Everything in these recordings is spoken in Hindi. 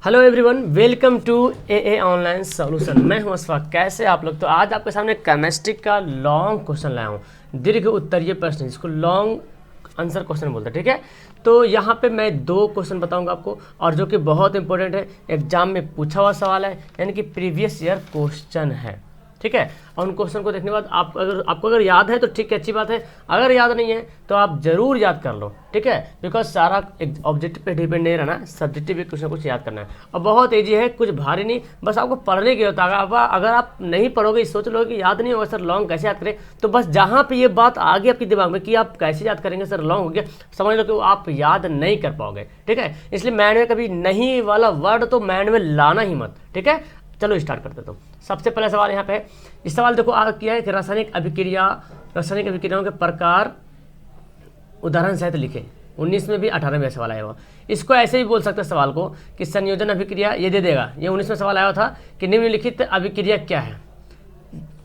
Hello everyone, welcome to a online solution. मैं हूं अशफाक। कैसे आप लोग? तो आज आपके सामने केमिस्ट्री का लॉन्ग क्वेश्चन लाया हूं, दीर्घ उत्तरीय प्रश्न, जिसको लॉन्ग आंसर क्वेश्चन बोलते हैं। ठीक है, तो यहाँ पे मैं 2 क्वेश्चन बताऊंगा आपको, और जो कि बहुत इंपॉर्टेंट है, एग्जाम में पूछा हुआ सवाल है, यानी कि प्रीवियस ईयर क्वेश्चन है। ठीक है, और उन क्वेश्चन को देखने के बाद आपको अगर याद है तो ठीक है, अच्छी बात है। अगर याद नहीं है तो आप जरूर याद कर लो। ठीक है, बिकॉज सारा ऑब्जेक्टिव पे डिपेंड नहीं रहना, सब्जेक्टिव भी कुछ ना कुछ याद करना है। और बहुत ईजी है, कुछ भारी नहीं, बस आपको पढ़ने की होता है। अगर आप नहीं पढ़ोगे, सोच लो कि याद नहीं होगा सर लॉन्ग कैसे याद करें, तो बस जहाँ पे ये बात आ गई आपके दिमाग में कि आप कैसे याद करेंगे सर लॉन्ग हो गया, समझ लो कि आप याद नहीं कर पाओगे। ठीक है, इसलिए मैंड में कभी नहीं वाला वर्ड तो मैंड में लाना ही मत। ठीक है, चलो स्टार्ट करते तो सबसे पहला सवाल यहाँ पे है। इस सवाल देखो किया है कि रासायनिक अभिक्रियाओं के प्रकार उदाहरण सहित लिखे। 19 में भी 18 में सवाल आया हुआ। इसको ऐसे भी बोल सकते हैं सवाल को कि संयोजन अभिक्रिया, ये दे देगा। ये 19 में सवाल आया था कि निम्नलिखित अभिक्रिया क्या है।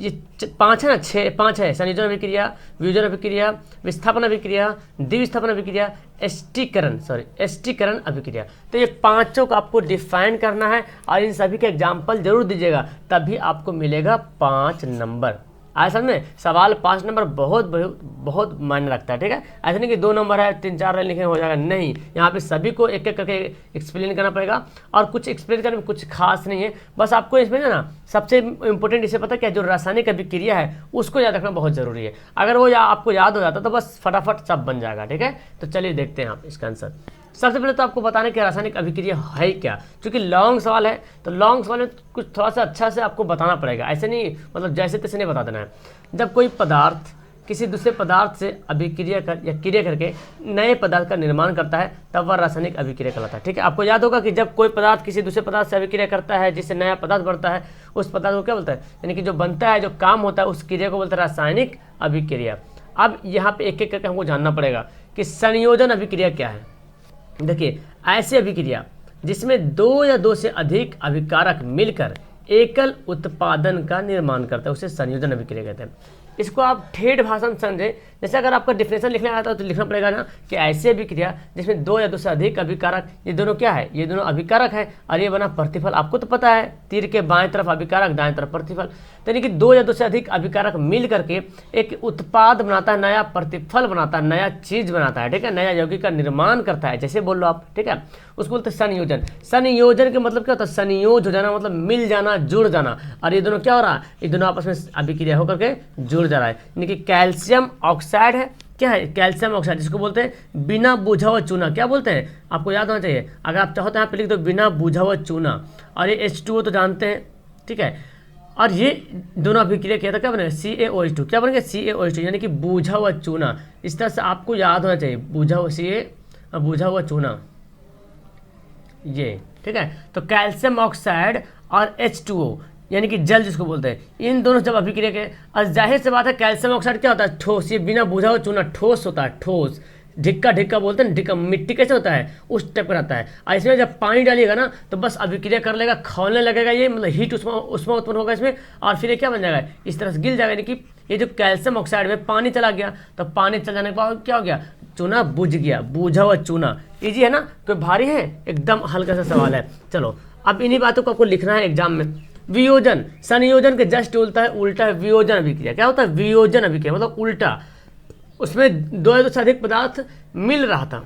ये 5 है ना, 5 है। संयोजन अभिक्रिया, वियोजन अभिक्रिया, विस्थापन अभिक्रिया, द्विविस्थापन अभिक्रिया, एस्टीकरण अभिक्रिया। तो ये 5 को आपको डिफाइन करना है और इन सभी के एग्जाम्पल जरूर दीजिएगा, तभी आपको मिलेगा 5 नंबर। ऐसा में सवाल 5 नंबर बहुत मायने रखता है। ठीक है, ऐसा नहीं कि 2 नंबर है, 3-4 लाइन लिखे हो जाएगा, नहीं। यहाँ पे सभी को एक एक करके एक्सप्लेन करना पड़ेगा, और कुछ एक्सप्लेन करने में कुछ खास नहीं है। बस आपको इसमें ना सबसे इंपॉर्टेंट इसे पता क्या, जो रासायनिक अभिक्रिया है उसको याद रखना बहुत जरूरी है। अगर वो आपको याद हो जाता तो बस फटाफट सब बन जाएगा। ठीक है, तो चलिए देखते हैं आप इसका आंसर। सबसे पहले तो आपको बताने कि रासायनिक अभिक्रिया है क्या, क्योंकि लॉन्ग सवाल है तो लॉन्ग सवाल में कुछ थोड़ा सा अच्छा से आपको बताना पड़ेगा। ऐसे नहीं, मतलब जैसे तैसे नहीं बता देना है। जब कोई पदार्थ किसी दूसरे पदार्थ से अभिक्रिया कर या क्रिया करके नए पदार्थ का निर्माण करता है, तब वह रासायनिक अभिक्रिया कहलाता है। ठीक है, आपको याद होगा कि जब कोई पदार्थ किसी दूसरे पदार्थ से अभिक्रिया करता है, जिससे नया पदार्थ बनता है, उस पदार्थ को क्या बोलता है, यानी कि जो बनता है, जो काम होता है, उस क्रिया को बोलता है रासायनिक अभिक्रिया। अब यहाँ पे एक एक करके हमको जानना पड़ेगा कि संयोजन अभिक्रिया क्या है। देखिए, ऐसी अभिक्रिया जिसमें 2 या 2 से अधिक अभिकारक मिलकर एकल उत्पादन का निर्माण करता है, उसे संयोजन अभिक्रिया कहते हैं। इसको आप ठेठ भाषा में समझे, जैसे अगर आपका डिफिनेशन लिखना आता है तो लिखना पड़ेगा ना कि ऐसी अभिक्रिया जिसमें 2 या 2 से अधिक अभिकारक, ये दोनों क्या है, ये दोनों अभिकारक है, और ये बना प्रतिफल। आपको तो पता है, तीर के बाएं तरफ अभिकारक, दाएं तरफ प्रतिफल, यानी कि 2 या 2 से अधिक अभिकारक मिल करके एक उत्पाद बनाता है, नया प्रतिफल बनाता है, नया चीज बनाता है। ठीक है, नया यौगिक का निर्माण करता है, जैसे बोल लो आप। ठीक है, उसको बोलते हैं संयोजन। संयोजन का मतलब क्या होता है, संयोज हो जाना, मतलब मिल जाना, जुड़ जाना। और ये दोनों क्या हो रहा है, ये दोनों आपस में अभिक्रिया होकर के जुड़ जा रहा है। यानी कि कैल्शियम ऑक्साइड है, क्या है, कैल्शियम ऑक्साइड, जिसको बोलते हैं बिना बुझा हुआ चूना। क्या बोलते हैं, आपको याद होना चाहिए। अगर आप चाहो तो यहाँ पे लिख दो बिना बुझा हुआ चूना। और ये H2O तो जानते हैं। ठीक है, और ये दोनों अभिक्रिया किया था, क्या बनेगा, CaOH2। क्या बनेगा, CaOH2, यानी कि बुझा हुआ चूना। इस तरह से आपको याद होना चाहिए, बुझा हुआ चूना, ये। ठीक है, तो कैल्शियम ऑक्साइड और H2O यानी कि जल जिसको बोलते हैं, इन दोनों जब अभिक्रिया के, और जाहिर से बात है कैल्शियम ऑक्साइड क्या होता है, ठोस। ये बिना बुझा हुआ चूना ठोस होता है, ठोस। ढिक्का बोलते हैं, ढिक्का मिट्टी कैसे होता है, उस टाइप का रहता है। और इसमें जब पानी डालिएगा ना तो बस अभिक्रिया कर लेगा, खौलने लगेगा, ये मतलब हीट उष्मा उत्पन्न होगा इसमें, और फिर ये क्या बन जाएगा, इस तरह से गिल जाएगा। यानी कि ये जो कैल्शियम ऑक्साइड में पानी चला गया, तो पानी चल जाने के बाद क्या हो गया, चूना बुझ गया, बुझा हुआ चूना। इजी है ना, कोई भारी है, एकदम हल्का सा सवाल है। चलो, अब इन्हीं बातों को आपको लिखना है एग्जाम में। वियोजन, संयोजन के जस्ट उल्टा है वियोजन अभिक्रिया। क्या होता है, वियोजन अभिक्रिया मतलब उल्टा। उसमें 2 या 2 से अधिक पदार्थ मिल रहा था,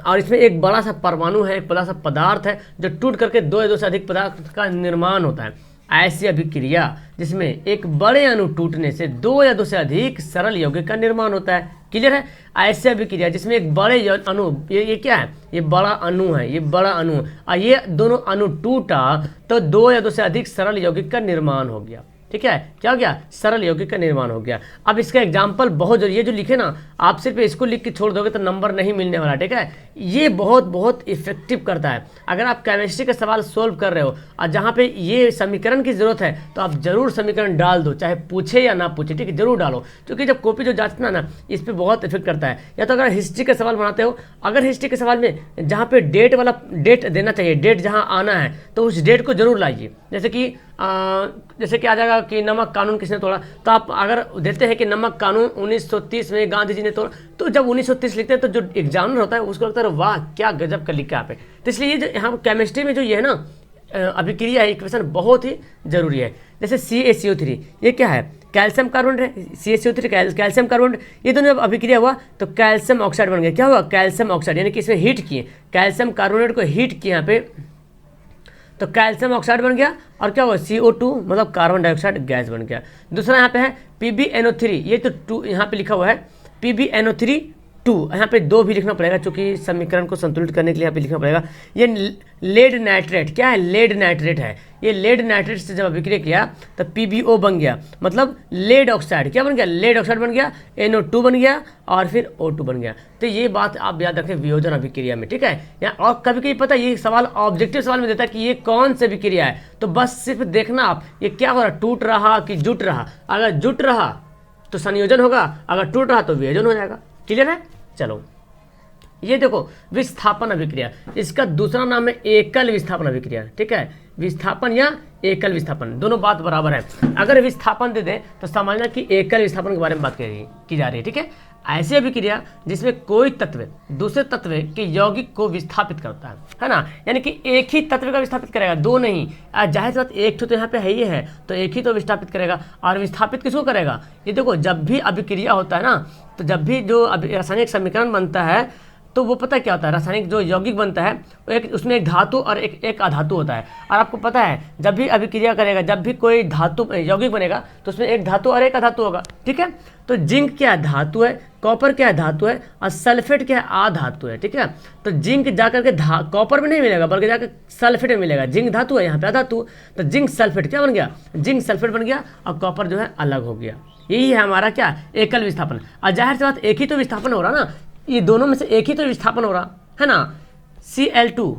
और इसमें एक बड़ा सा परमाणु है, एक बड़ा सा पदार्थ है, जो टूट करके 2 या 2 से अधिक पदार्थ का निर्माण होता है। ऐसी अभिक्रिया जिसमें एक बड़े अणु टूटने से 2 या 2 से अधिक सरल यौगिक का निर्माण होता है। क्लियर है, ऐसी अभिक्रिया जिसमें एक बड़े अणु, ये क्या है, ये बड़ा अणु है, ये बड़ा अणु, और ये दोनों अणु टूटा तो 2 या 2 से अधिक सरल यौगिक का निर्माण हो गया। ठीक है, क्या हो गया, सरल यौगिक का निर्माण हो गया। अब इसका एग्जाम्पल बहुत जरूरी है, जो लिखे ना, आप सिर्फ इसको लिख के छोड़ दोगे तो नंबर नहीं मिलने वाला। ठीक है, ये बहुत इफेक्टिव करता है। अगर आप केमिस्ट्री का सवाल सोल्व कर रहे हो और जहाँ पे ये समीकरण की जरूरत है, तो आप जरूर समीकरण डाल दो, चाहे पूछे या ना पूछे। ठीक है, जरूर डालो, क्योंकि जब कॉपी जो जांचना ना, इस पर बहुत इफेक्ट करता है। या तो अगर हिस्ट्री का सवाल बनाते हो, अगर हिस्ट्री के सवाल में जहाँ पे डेट देना चाहिए, डेट जहाँ आना है, तो उस डेट को जरूर लाइए। जैसे कि जैसे कि आ जाएगा कि नमक कानून किसने तोड़ा, तो आप अगर देते हैं कि नमक कानून 1930 में गांधी जी ने तोड़ा, तो जब 1930 लिखते हैं तो जो एग्जामिनर होता है उसको लगता है वाह क्या गजब का लिखा यहाँ पे। तो इसलिए ये जो यहाँ केमिस्ट्री में जो ये है ना अभिक्रिया है, इक्वेशन बहुत ही जरूरी है। जैसे CaCO3 ये क्या है, कैल्शियम कार्बोनेट है, CaCO3 कैल्शियम कार्बोनेट, ये दोनों जब अभिक्रिया हुआ तो कैल्शियम ऑक्साइड बन गया। क्या हुआ, कैल्शियम ऑक्साइड, यानी कि इसमें हीट किए, कैल्शियम कार्बोनेट को हीट किए यहाँ पे तो कैल्शियम ऑक्साइड बन गया, और क्या हुआ CO2 मतलब कार्बन डाइऑक्साइड गैस बन गया। दूसरा यहाँ पे है PbNO3, ये तो 2 यहाँ पे लिखा हुआ है PbNO3 2, यहाँ पे 2 भी लिखना पड़ेगा क्योंकि समीकरण को संतुलित करने के लिए यहाँ पे लिखना पड़ेगा। ये लेड नाइट्रेट, क्या है, लेड नाइट्रेट है। ये लेड नाइट्रेट से जब अभिक्रिया किया तो PbO बन गया, मतलब लेड ऑक्साइड, क्या बन गया, लेड ऑक्साइड बन गया, NO2 बन गया और फिर O2 बन गया। तो ये बात आप याद रखें वियोजन अभिक्रिया में, ठीक है। यहाँ और कभी कभी पता है ये सवाल ऑब्जेक्टिव सवाल में देता है कि ये कौन सी अभिक्रिया है, तो बस सिर्फ देखना आप ये क्या हो रहा, टूट रहा कि जुट रहा। अगर जुट रहा तो संयोजन होगा, अगर टूट रहा तो वियोजन हो जाएगा। क्लियर है। चलो ये देखो विस्थापन अभिक्रिया, इसका दूसरा नाम है एकल विस्थापन अभिक्रिया, ठीक है। विस्थापन या एकल विस्थापन दोनों बात बराबर है। अगर विस्थापन दे दें तो समझना कि एकल विस्थापन के बारे में बात की जा रही है, ठीक है। ऐसी अभिक्रिया जिसमें कोई तत्व दूसरे तत्व के यौगिक को विस्थापित करता है ना, यानी कि एक ही तत्व का विस्थापित करेगा, दो नहीं। जाहिर सी बात एक तो यहाँ पे है ही है, तो एक ही तो विस्थापित करेगा। और विस्थापित किसको करेगा, ये देखो जब भी अभिक्रिया होता है ना, तो जब भी जो रासायनिक समीकरण बनता है तो वो पता क्या होता है, रासायनिक जो यौगिक बनता है एक उसमें एक धातु और एक अधातु होता है। और आपको पता है जब भी अभिक्रिया करेगा, जब भी कोई धातु यौगिक बनेगा तो उसमें एक धातु और एक अधातु होगा, ठीक है। तो जिंक क्या है, धातु है, कॉपर क्या है, धातु है, और सल्फेट क्या है, अधातु है, ठीक है। तो जिंक जाकर के कॉपर में नहीं मिलेगा बल्कि जाकर सल्फेट में मिलेगा। जिंक धातु है, यहाँ पे अधातु, तो जिंक सल्फेट क्या बन गया, जिंक सल्फेट बन गया और कॉपर जो है अलग हो गया। यही है हमारा क्या, एकल विस्थापन। और जाहिर सी बात एक ही तो विस्थापन हो रहा ना, ये दोनों में से एक ही तो विस्थापन हो रहा है ना। Cl2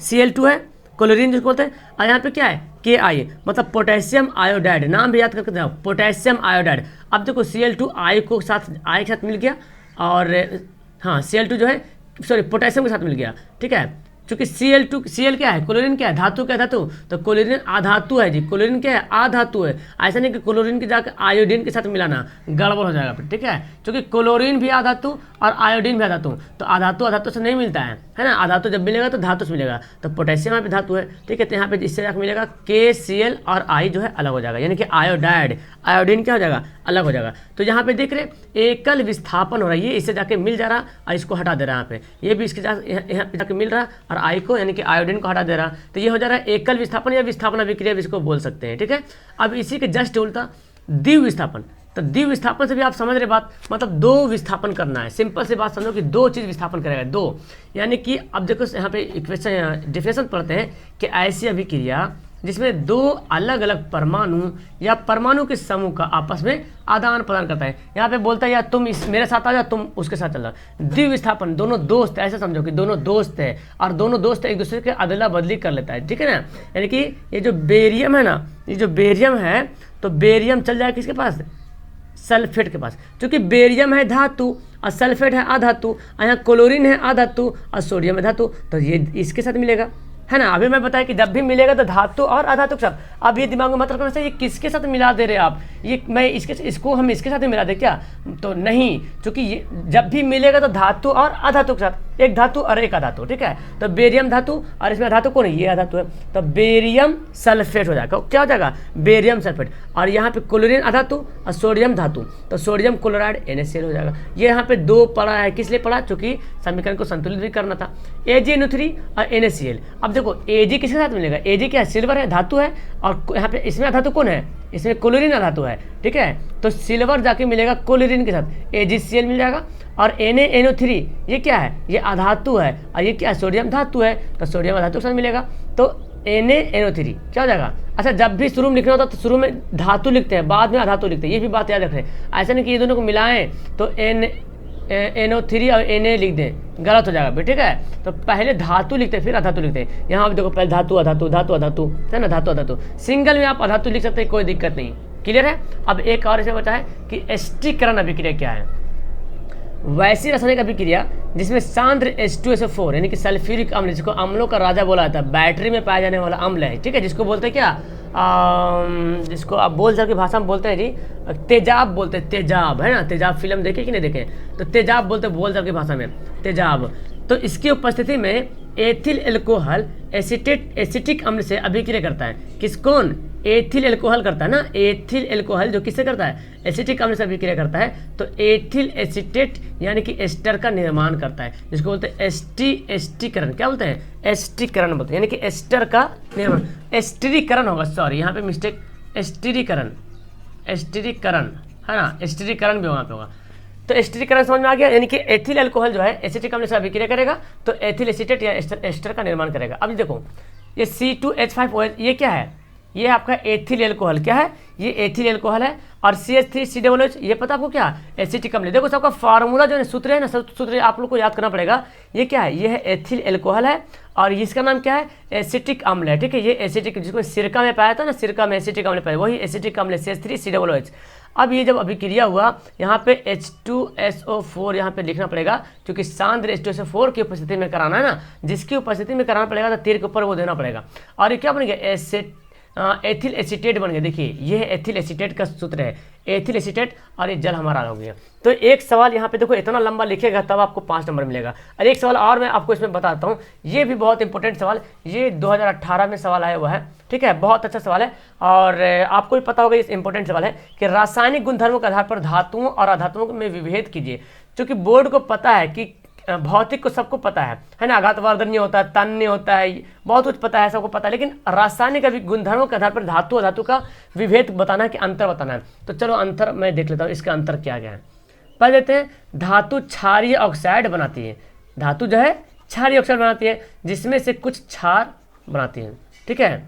Cl2 है, क्लोरीन जिसको बोलते हैं। और यहाँ पे क्या है, Ki मतलब पोटेशियम आयोडाइड, नाम भी याद करके जाओ, पोटेशियम आयोडाइड। अब देखो Cl2 I के साथ मिल गया, और हाँ Cl2 जो है सॉरी पोटेशियम के साथ मिल गया, ठीक है। क्योंकि Cl क्या है, क्लोरीन क्या है, धातु क्या है, धातु, तो क्लोरीन आधातु है जी, क्लोरीन क्या है, आधातु है। ऐसा नहीं कि क्लोरीन के जाकर आयोडीन के साथ मिलाना, गड़बड़ हो जाएगा फिर, ठीक है। क्योंकि क्लोरीन भी आधातु और आयोडीन भी आधातु, तो आधातु आधातु से नहीं मिलता है ना। आधातु जब मिलेगा तो धातु से मिलेगा, तो पोटेशियम यहाँ पे धातु है, ठीक है। तो यहाँ पे इससे जाकर मिलेगा KCl और I जो है अलग हो जाएगा, यानी कि आयोडाइड, आयोडीन क्या हो जाएगा, अलग हो जाएगा। तो यहाँ पे देख रहे एकल विस्थापन हो रहा है, ये इससे जाके मिल जा रहा और इसको हटा दे रहा है यहाँ पे, ये भी इसके यहाँ पे जाके मिल रहा और I को यानी कि आयोडीन को हटा दे रहा, तो ये हो जा रहा है एकल विस्थापन या विस्थापन अभिक्रिया भी इसको बोल सकते हैं, ठीक है। अब इसी के जस्ट उल्टा द्विविस्थापन, तो द्विविस्थापन से भी आप समझ रहे बात, मतलब दो विस्थापन करना है। सिंपल सी बात समझो कि दो चीज़ विस्थापन करेगा, दो, यानी कि अब देखो यहाँ पे इक्वेशन डिफिनेशन पढ़ते हैं कि ऐसी अभिक्रिया जिसमें दो अलग अलग परमाणु या परमाणु के समूह का आपस में आदान प्रदान करता है। यहाँ पे बोलता है या तुम मेरे साथ आ जाओ, तुम उसके साथ चल जाओ। द्विविस्थापन, दोनों दोस्त, ऐसे समझो कि दोनों दोस्त है और दोनों दोस्त एक दूसरे के अदला बदली कर लेता है, ठीक है ना। यानी कि ये जो बेरियम है ना, ये जो बेरियम है, तो बेरियम चल जाएगा किसके पास, सल्फेट के पास, क्योंकि बेरियम है धातु और सल्फेट है अधातु, यहाँ क्लोरीन है अधातु और सोडियम है धातु, तो ये इसके साथ मिलेगा, है ना। अभी मैं बताया कि जब भी मिलेगा तो धातु और अधातु के साथ। अब ये दिमाग में मत रखना चाहिए ये किसके साथ मिला दे रहे आप, ये मैं इसको हम इसके साथ ही मिला दे क्या, तो नहीं, क्योंकि ये जब भी मिलेगा तो धातु और अधातु के साथ, एक धातु और एक अधातु, ठीक है। तो बेरियम धातु और इसमें अधातु कौन है, ये अधातु है, तो बेरियम सल्फेट हो जाएगा। क्या हो जाएगा, बेरियम सल्फेट। और यहाँ पे क्लोरीन अधातु और सोडियम धातु, तो सोडियम क्लोराइड NaCl हो जाएगा। ये यहाँ पे दो पड़ा है, किस लिए पड़ा, चूंकि समीकरण को संतुलित भी करना था। AgNO3 और NaCl। अब देखो Ag किसके साथ मिलेगा, Ag क्या है, सिल्वर है, धातु है, और यहाँ पे इसमें अधातु कौन है, इसमें क्लोरीन अधातु है, ठीक है। तो सिल्वर जाके मिलेगा क्लोरीन के साथ, AgCl मिल जाएगा। और NaNO3 ये क्या है, ये अधातु है, और ये क्या है, सोडियम धातु है, तो सोडियम अधातु के साथ मिलेगा, तो NaNO3 क्या हो जाएगा। अच्छा, जब भी शुरू में लिखना होता तो शुरू में धातु लिखते हैं, बाद में अधातु लिखते हैं, ये भी बात याद रखें। ऐसा नहीं कि ये दोनों को मिलाएं तो NO3 और Na लिख दें, गलत हो जाएगा, ठीक है। तो पहले धातु लिखते हैं फिर अधातु लिखते हैं। यहाँ पे देखो पहले धातु अधातु, धातु अधातु, है ना, धातु अधातु, सिंगल में आप अधातु लिख सकते हैं, कोई दिक्कत नहीं। क्लियर है। अब एक और इसे बता है कि एस्टीकरण अभिक्रिया क्या है। वैसी रासायनिक अभिक्रिया जिसमें सांद्र H2SO4 यानी कि सल्फ्यूरिक अम्ल, जिसको अम्लों का राजा बोला जाता है, बैटरी में पाया जाने वाला अम्ल है, ठीक है, जिसको बोलते हैं क्या, जिसको आप बोलचाल की भाषा में बोलते हैं जी तेजाब बोलते हैं, तेजाब, है ना। तेजाब फिल्म देखे कि नहीं देखे, तो तेजाब बोलते हैं बोलचाल की भाषा में, तेजाब। तो इसकी उपस्थिति में एथिल एल्कोहल एसिटिक अम्ल से अभिक्रिया करता है। किस कौन, एथिल एल्कोहल करता है ना, एथिल एल्कोहल जो किससे करता है, एसिटिक अम्ल से अभिक्रिया करता है, तो एथिल एसिटेट यानी कि एस्टर का निर्माण करता है, जिसको बोलते हैं एस्टीकरण। क्या बोलते हैं, एस्टीकरण बोलते हैं, यानी कि एस्टर का निर्माण, एस्टीरीकरण होगा, सॉरी यहाँ पे मिस्टेक, एस्टीरीकरण है ना, एस्टीरीकरण भी वहाँ पे होगा। तो एस्टीरीकरण समझ में आ गया, यानी कि एथिल अल्कोहल जो है एसिटिक अम्ल से अभिक्रिया करेगा तो एथिल एसिटेट या एस्टर का निर्माण करेगा। अब देखो ये C2H5OH ये क्या है, ये आपका एथिल एल्कोहल, क्या है, ये एथिल एल्कोहल है। और CH3COOH ये पता आपको क्या, एसिटिक अम्ल। देखो सबका फार्मूला जो है सूत्र है ना, सूत्र आप लोग को याद करना पड़ेगा। ये क्या है, ये है एथिल एल्कोहल है और इसका नाम क्या है, एसिटिक अम्ल है, ठीक है। ये एसिटिक, जिसको सिरका में पाया था ना, सिरका में एसिटिक अम्ल पाया, वही एसिटिक अम्ल CH3COOH। अब ये जब अभिक्रिया हुआ यहाँ पे H2SO4 यहाँ पे लिखना पड़ेगा, क्योंकि सांद्र H2SO4 की उपस्थिति में कराना है ना, जिसकी उपस्थिति में कराना पड़ेगा तो तीर के ऊपर वो देना पड़ेगा। और ये क्या बन गया, एथिल एसिटेट बन गया। देखिए ये एथिल एसिटेट का सूत्र है, एथिल एसिटेट, और ये जल हमारा हो गया। तो एक सवाल यहाँ पे देखो इतना लंबा लिखेगा तब आपको 5 नंबर मिलेगा। और एक सवाल और मैं आपको इसमें बताता हूँ, ये भी बहुत इंपॉर्टेंट सवाल, ये 2018 में सवाल आया हुआ है, ठीक है, बहुत अच्छा सवाल है। और आपको भी पता होगा इस इंपॉर्टेंट सवाल है कि रासायनिक गुणधर्मों के आधार पर धातुओं और अधातुओं में विभेद कीजिए। क्योंकि बोर्ड को पता है कि भौतिक को सबको पता है ना, आघातवर्धनीय होता है, तन्य होता है, बहुत कुछ पता है, सबको पता है, लेकिन रासायनिक अभी गुणधर्मों के आधार पर धातु और धातु का विभेद बताना है कि अंतर बताना है। तो चलो अंतर मैं देख लेता हूँ, इसका अंतर क्या क्या है। पढ़ लेते हैं। धातु क्षारीय ऑक्साइड बनाती है, धातु जो है क्षारीय ऑक्साइड बनाती है, जिसमें से कुछ क्षार बनाती है, ठीक है।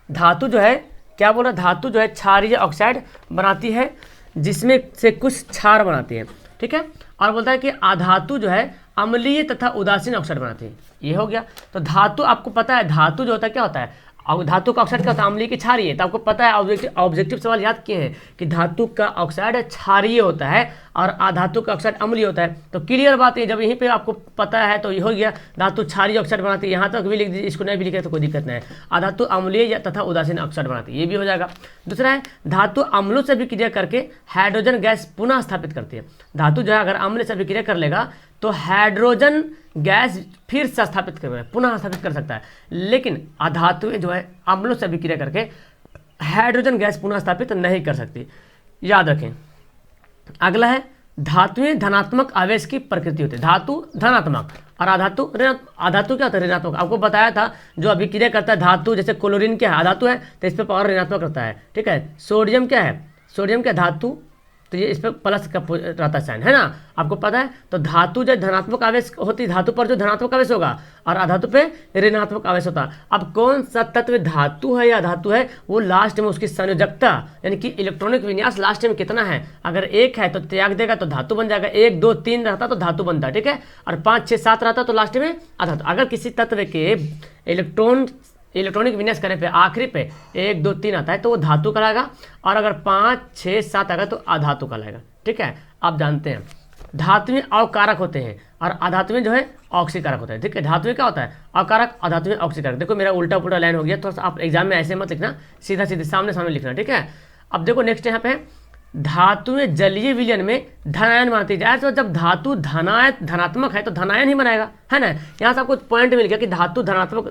धातु जो है क्या बोला, धातु जो है क्षारीय ऑक्साइड बनाती है, जिसमें से कुछ क्षार बनाती है, ठीक है। और बोलता है कि अधातु जो है अम्लीय तथा उदासीन ऑक्साइड बनाती है, ये हो गया। तो धातु आपको पता है, धातु जो होता है क्या होता है, धातु का ऑक्साइड क्या होता है, अम्लीय की क्षारीय। तो आपको पता है, ऑब्जेक्टिव सवाल याद किए हैं कि धातु का ऑक्साइड क्षारीय होता है और अधातु का ऑक्साइड अम्लीय होता है। तो क्लियर बात है, जब यहीं पे आपको पता है तो ये हो गया, धातु क्षारीय ऑक्साइड बनाती है, यहाँ तक भी लिख दीजिए, इसको नहीं भी लिखे तो कोई दिक्कत नहीं है। अधातु अम्लीय तथा उदासीन ऑक्साइड बनाती है, ये भी हो जाएगा। दूसरा है धातु अम्लों से अभिक्रिया करके हाइड्रोजन गैस पुनः स्थापित करती है। धातु जो है अगर अम्ल से अभिक्रिया कर लेगा तो हाइड्रोजन गैस फिर से स्थापित कर, पुनः स्थापित कर सकता है, लेकिन अधातुएं जो है अम्लों से अभिक्रिया करके हाइड्रोजन गैस पुनः स्थापित नहीं कर सकती, याद रखें। अगला है धातुएं धनात्मक आवेश की प्रकृति होती है, धातु धनात्मक और अधातु अधातु क्या होता है, ऋणात्मक। आपको बताया था जो अभिक्रिया करता है धातु, जैसे क्लोरीन क्या है, अधातु है तो इस पर पावर ऋणात्मक रहता है, ठीक है। सोडियम क्या है, सोडियम क्या धातु, तो ये इस पर प्लस का रहता साइन, है ना, आपको पता है। तो धातु जो धनात्मक आवेश होती है, धातु पर जो धनात्मक आवेश होगा और अधातु पे ऋणात्मक आवेश होता है। अब कौन सा तत्व धातु है या अधातु है, वो लास्ट में उसकी संयोजकता यानी कि इलेक्ट्रॉनिक विन्यास लास्ट में कितना है। अगर 1 है तो त्याग देगा तो धातु बन जाएगा, 1 2 3 रहता तो धातु बनता, ठीक है। और 5 6 7 रहता तो लास्ट में अधातु। अगर किसी तत्व के इलेक्ट्रॉनिक विन्यास करने पे आखिरी पे 1 2 3 आता है तो वो धातु कहलाएगा, और अगर 5 6 7 आएगा तो अधातु कहलाएगा, ठीक है। आप जानते हैं धातुएं अवकारक होते हैं और अधातुएं जो है ऑक्सीकारक होते हैं, ठीक है। धातुएं क्या होता है, अवकारक, अधातुएं ऑक्सीकारक। देखो मेरा उल्टा पुल्टा लाइन हो गया, थोड़ा सा आप एग्जाम में ऐसे मत लिखना, सीधा सीधे सामने सामने लिखना, ठीक है। अब देखो नेक्स्ट यहाँ पे धातुएं जलीय विलयन में धनायन बनाती जाए, तो जब धातु धनात्मक है तो धनायन ही बनाएगा, है ना। यहाँ से आपको पॉइंट मिल गया कि धातु धनात्मक,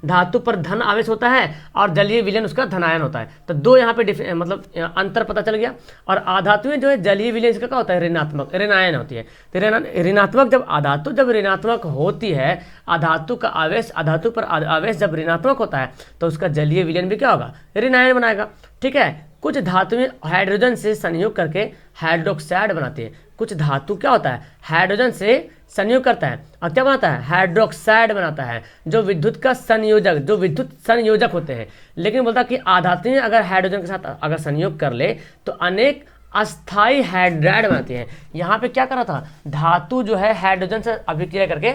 धातु पर धन आवेश होता है और जलीय विलयन उसका धनायन होता है। तो दो यहाँ पे मतलब अंतर पता चल गया। और अधातुएं जो है जलीय विलयन इसका क्या होता है, ऋणात्मक, ऋणायन होती है। तो ऋणात्मक जब अधातु जब ऋणात्मक होती है, अधातु का आवेश, अधातु पर आवेश जब ऋणात्मक होता है तो उसका जलीय विलयन भी क्या होगा, ऋणायन बनाएगा, ठीक है। कुछ धातुएं हाइड्रोजन से संयोग करके हाइड्रोक्साइड बनाती है। कुछ धातु क्या होता है, हाइड्रोजन से संयोग करता है और क्या बनाता है, हाइड्रोक्साइड बनाता है, जो विद्युत का संयोजक, जो विद्युत संयोजक होते हैं। लेकिन बोलता कि आधातुएं अगर हाइड्रोजन के साथ अगर संयोग कर ले तो अनेक अस्थाई हाइड्राइड बनाती है। यहाँ पे क्या कर रहा था, धातु जो है हाइड्रोजन से अभिक्रिया करके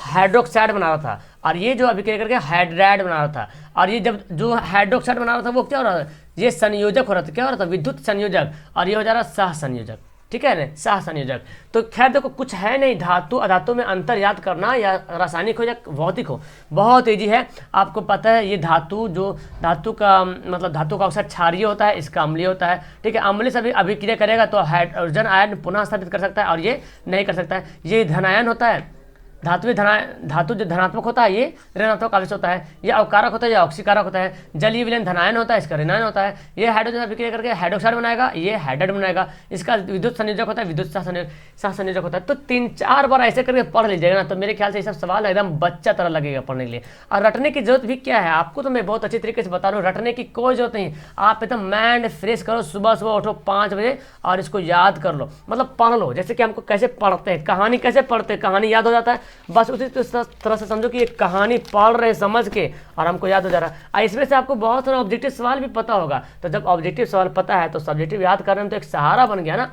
हाइड्रोक्साइड बना रहा था, और ये जो अभिक्रिया करके हाइड्राइड बना रहा था। और ये जब जो हाइड्रोक्साइड बना रहा था वो क्या हो रहा था, ये संयोजक हो रहा था, क्या हो रहा था, विद्युत संयोजक, और ये हो जा रहा सह संयोजक, ठीक है ना, सह संयोजक। तो खैर देखो कुछ है नहीं, धातु अधातु में अंतर याद करना, या रासायनिक हो या भौतिक हो, बहुत ईजी है। आपको पता है ये धातु, जो धातु का मतलब धातु का अक्सर क्षारीय होता है, इसका अम्लीय होता है, ठीक है। अम्लीय से अभिक्रिया करेगा तो हाइड्रोजन आयन पुनः स्थापित कर सकता है, और ये नहीं कर सकता है। ये धनायन होता है, धातु जो धनात्मक होता है ये ऋणात्मक आवेश होता है, ये अवकारक होता है, ये ऑक्सीकारक होता है। जलीय विलयन धनायन होता है, इसका ऋणायन होता है। ये हाइड्रोजन अभिक्रिया करके हाइड्रोक्साइड बनाएगा, ये हाइड्राइड बनाएगा। इसका विद्युत संयोजक होता है, विद्युत सहसंयोजक होता है। तो 3-4 बार ऐसे करके पढ़ लीजिएगा ना, तो मेरे ख्याल से ये सब सवाल एकदम बच्चा तरह लगेगा पढ़ने के लिए। और रटने की जरूरत भी क्या है आपको, तो मैं बहुत अच्छी तरीके से बता रहा हूँ, रटने की कोई जरूरत नहीं। आप एकदम माइंड फ्रेश करो, सुबह सुबह उठो 5 बजे और इसको याद कर लो, मतलब पढ़ लो। जैसे कि हमको कैसे पढ़ते हैं, कहानी कैसे पढ़ते हैं, कहानी याद हो जाता है, बस उसी तरह से समझो कि ये कहानी पढ़ रहे समझ के और हमको याद हो जा रहा है। इसमें से आपको बहुत सारा ऑब्जेक्टिव सवाल भी पता होगा, तो जब ऑब्जेक्टिव सवाल पता है तो सब्जेक्टिव याद करने में तो एक सहारा बन गया ना।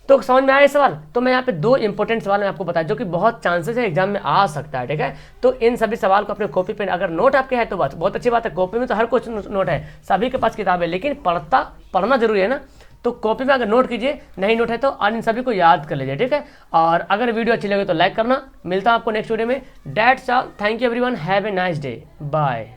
तो समझ में आया सवाल। तो मैं यहाँ पे 2 इंपॉर्टेंट सवाल मैं आपको बताया, जो कि बहुत चांसेस है एग्जाम में आ सकता है, ठीक है। तो इन सभी सवाल को अपने कॉपी पे, अगर नोट आपके है तो बात बहुत अच्छी बात है, कॉपी में तो हर कुछ नोट है, सभी के पास किताब है, लेकिन पढ़ना जरूरी है ना। तो कॉपी में अगर नोट कीजिए, नहीं नोट है तो इन सभी को याद कर लीजिए, ठीक है। और अगर वीडियो अच्छी लगे तो लाइक करना। मिलता हूं आपको नेक्स्ट वीडियो में। That's all, thank you everyone, have a nice day, bye.